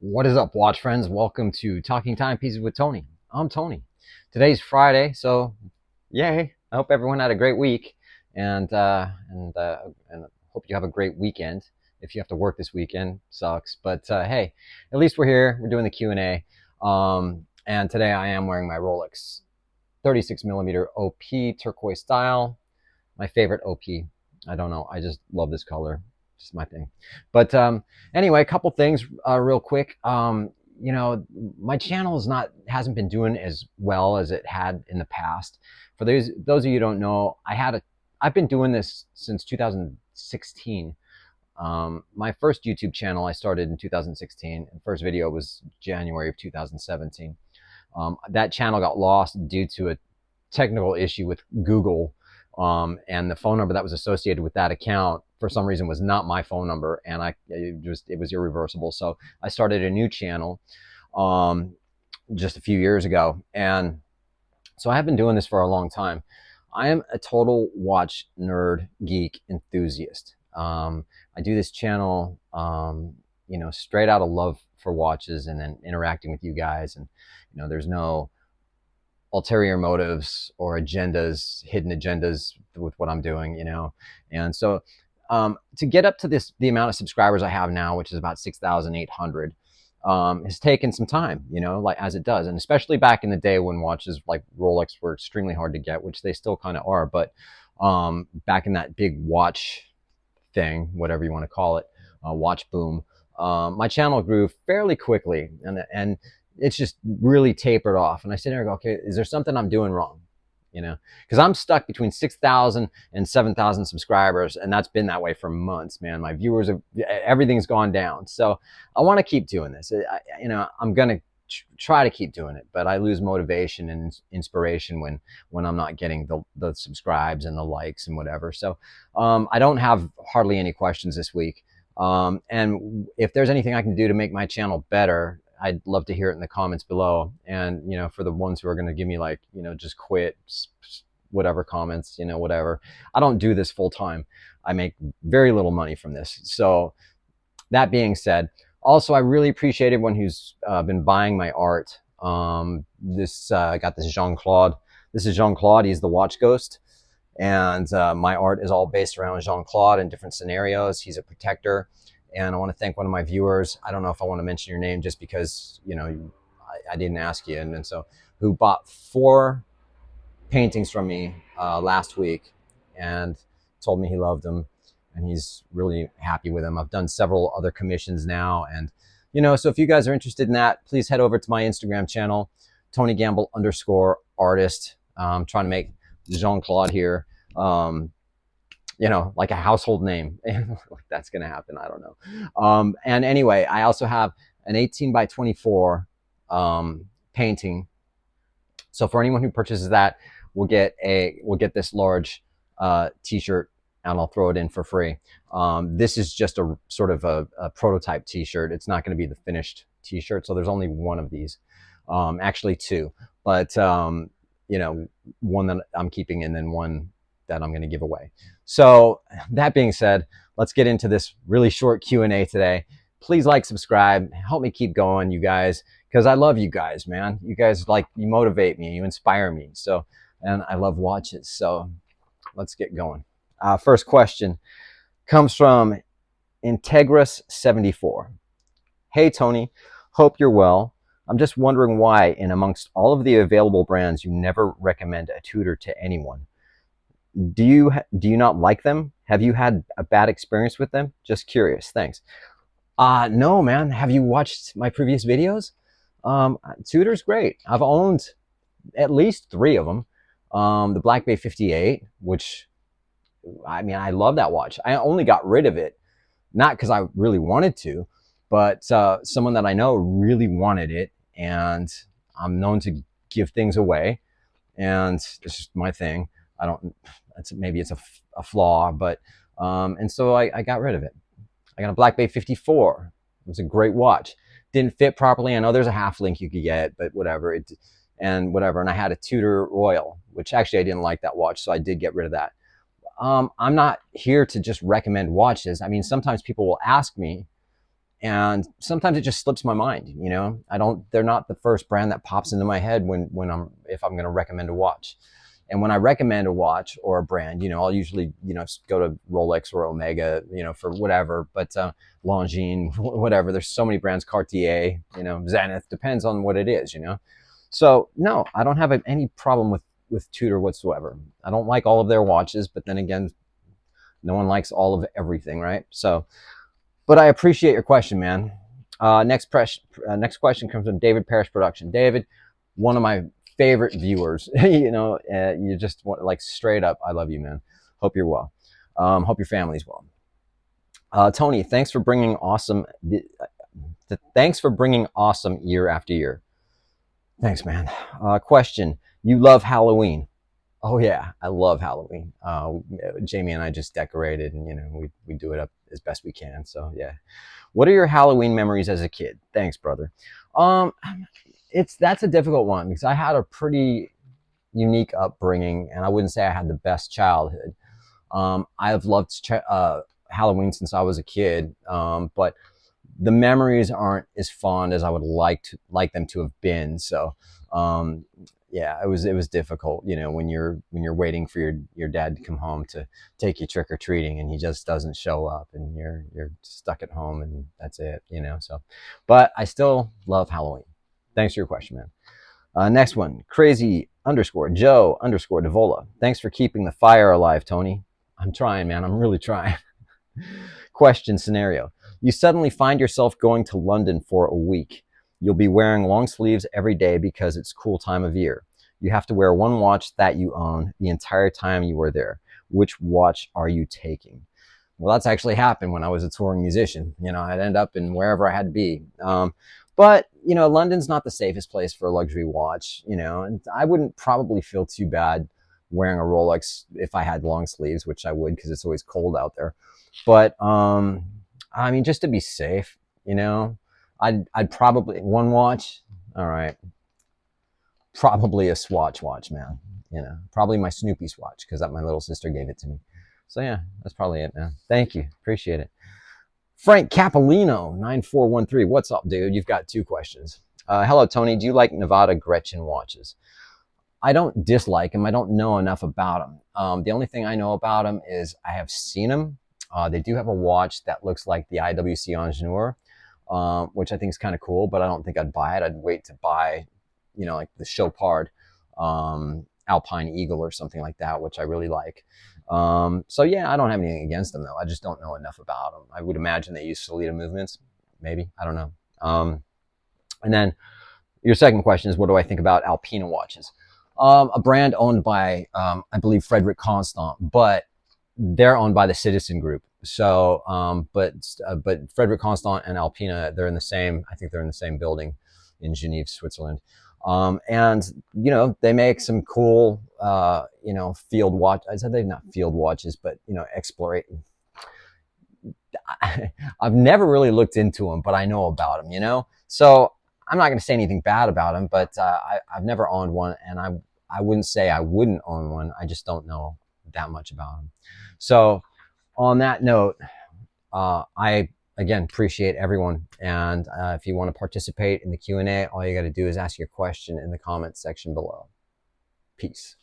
What is up, watch friends? Welcome to Talking Timepieces with Tony. I'm Tony. Today's Friday, so yay! I hope everyone had a great week, and hope you have a great weekend. If you have to work this weekend, sucks. But hey, at least we're here. We're doing the Q&A, and today I am wearing my Rolex 36 millimeter OP turquoise style. My favorite OP. I don't know. I just love this color. Just my thing. But anyway, a couple things real quick. My channel hasn't been doing as well as it had in the past. For those of you who don't know, I've been doing this since 2016. My first YouTube channel I started in 2016, and first video was January of 2017. That channel got lost due to a technical issue with Google, and the phone number that was associated with that account for some reason was not my phone number, and it was irreversible. So I started a new channel just a few years ago, and so I have been doing this for a long time. I am a total watch nerd, geek, enthusiast. I do this channel, straight out of love for watches, and then interacting with you guys, and there's no ulterior motives or agendas, hidden agendas with what I'm doing, And so to get up to the amount of subscribers I have now, which is about 6,800, has taken some time, like as it does. And especially back in the day when watches like Rolex were extremely hard to get, which they still kind of are. But back in that big watch thing, whatever you want to call it, watch boom, my channel grew fairly quickly, and it's just really tapered off. And I sit there and go, okay, is there something I'm doing wrong? Because I'm stuck between 6,000 and 7,000 subscribers, and that's been that way for months, man. My viewers everything's gone down. So I want to keep doing this. I'm going to try to keep doing it, but I lose motivation and inspiration when I'm not getting the subscribes and the likes and whatever. So I don't have hardly any questions this week. And if there's anything I can do to make my channel better, I'd love to hear it in the comments below. And, for the ones who are going to give me like, just quit, whatever comments, whatever. I don't do this full time. I make very little money from this. So that being said, also, I really appreciate everyone who's been buying my art. I got this Jean-Claude. This is Jean-Claude. He's the watch ghost. And my art is all based around Jean-Claude in different scenarios. He's a protector. And I want to thank one of my viewers. I don't know if I want to mention your name just because, I didn't ask you. And so who bought 4 paintings from me last week and told me he loved them and he's really happy with them. I've done several other commissions now. And, so if you guys are interested in that, please head over to my Instagram channel, TonyGamble_artist. I'm trying to make Jean-Claude here, like a household name. That's going to happen. I don't know. And anyway, I also have an 18 by 24 painting. So for anyone who purchases that, we'll get this large t-shirt, and I'll throw it in for free. This is just a sort of a prototype t-shirt. It's not going to be the finished t-shirt. So there's only one of these, actually 2, but one that I'm keeping and then one that I'm going to give away. So that being said, let's get into this really short Q&A today. Please like, subscribe, help me keep going, you guys, because I love you guys, man. You guys, you motivate me, you inspire me. So, and I love watches. So let's get going. First question comes from Integris74. Hey, Tony, hope you're well. I'm just wondering why, in amongst all of the available brands, you never recommend a Tudor to anyone. Do you not like them? Have you had a bad experience with them? Just curious. Thanks. No, man. Have you watched my previous videos? Tudor's great. I've owned at least 3 of them. The Black Bay 58, which, I love that watch. I only got rid of it, not because I really wanted to, but someone that I know really wanted it, and I'm known to give things away, and it's just my thing. Maybe it's a flaw, but and so I got rid of it. I got a Black Bay 54. It was a great watch. Didn't fit properly. I know there's a half link you could get, but whatever. And I had a Tudor Royal, which actually I didn't like that watch, so I did get rid of that. I'm not here to just recommend watches. Sometimes people will ask me, And sometimes it just slips my mind. They're not the first brand that pops into my head if I'm going to recommend a watch. And when I recommend a watch or a brand, I'll usually, go to Rolex or Omega, for whatever, but Longines, whatever. There's so many brands, Cartier, Zenith, depends on what it is. So no, I don't have any problem with Tudor whatsoever. I don't like all of their watches, but then again, no one likes all of everything, right? So, but I appreciate your question, man. Next question comes from David Parrish Production. David, one of my favorite viewers. You just want, like, straight up, I love you, man. Hope you're well. Hope your family's well. Tony, thanks for bringing awesome year after year. Thanks, man. Question: you love Halloween? Oh yeah, I love Halloween. Jamie and I just decorated, and we do it up as best we can. So yeah. What are your Halloween memories as a kid? Thanks, brother. Um, that's a difficult one because I had a pretty unique upbringing, and I wouldn't say I had the best childhood. I've loved Halloween since I was a kid, but the memories aren't as fond as I would like them to have been. So, yeah, it was difficult, when you're waiting for your dad to come home to take you trick or treating, and he just doesn't show up, and you're stuck at home, and that's it, So, but I still love Halloween. Thanks for your question, man. Next one, crazy _ Joe _ Devola. Thanks for keeping the fire alive, Tony. I'm trying, man. I'm really trying. Question scenario: you suddenly find yourself going to London for a week. You'll be wearing long sleeves every day because it's cool time of year. You have to wear one watch that you own the entire time you were there. Which watch are you taking? Well, that's actually happened when I was a touring musician. I'd end up in wherever I had to be. But London's not the safest place for a luxury watch. And I wouldn't probably feel too bad wearing a Rolex if I had long sleeves, which I would because it's always cold out there. But I mean, just to be safe, I'd probably one watch. All right, probably a Swatch watch, man. Probably my Snoopy Swatch because my little sister gave it to me. So yeah, that's probably it, man. Thank you, appreciate it. Frank Capolino 9413. What's up, dude? You've got 2 questions. Hello, Tony. Do you like Nevada Gretchen watches? I don't dislike them. I don't know enough about them. The only thing I know about them is I have seen them. They do have a watch that looks like the IWC Ingenieur, which I think is kind of cool, but I don't think I'd buy it. I'd wait to buy, like the Chopard Alpine Eagle or something like that, which I really like. So yeah, I don't have anything against them though. I just don't know enough about them. I would imagine they use Solita movements. Maybe. I don't know. And then your second question is, what do I think about Alpina watches? A brand owned by, I believe, Frederic Constant, but they're owned by the Citizen Group. So, but Frederic Constant and Alpina, they're in the same, I think they're in the same building in Geneva, Switzerland. And they make some cool, field watch. I said they're not field watches, but exploration. I've never really looked into them, but I know about them. So I'm not going to say anything bad about them, but I've never owned one, and I wouldn't say I wouldn't own one. I just don't know that much about them. So on that note, I again appreciate everyone, and if you want to participate in the Q&A, all you got to do is ask your question in the comments section below. Peace.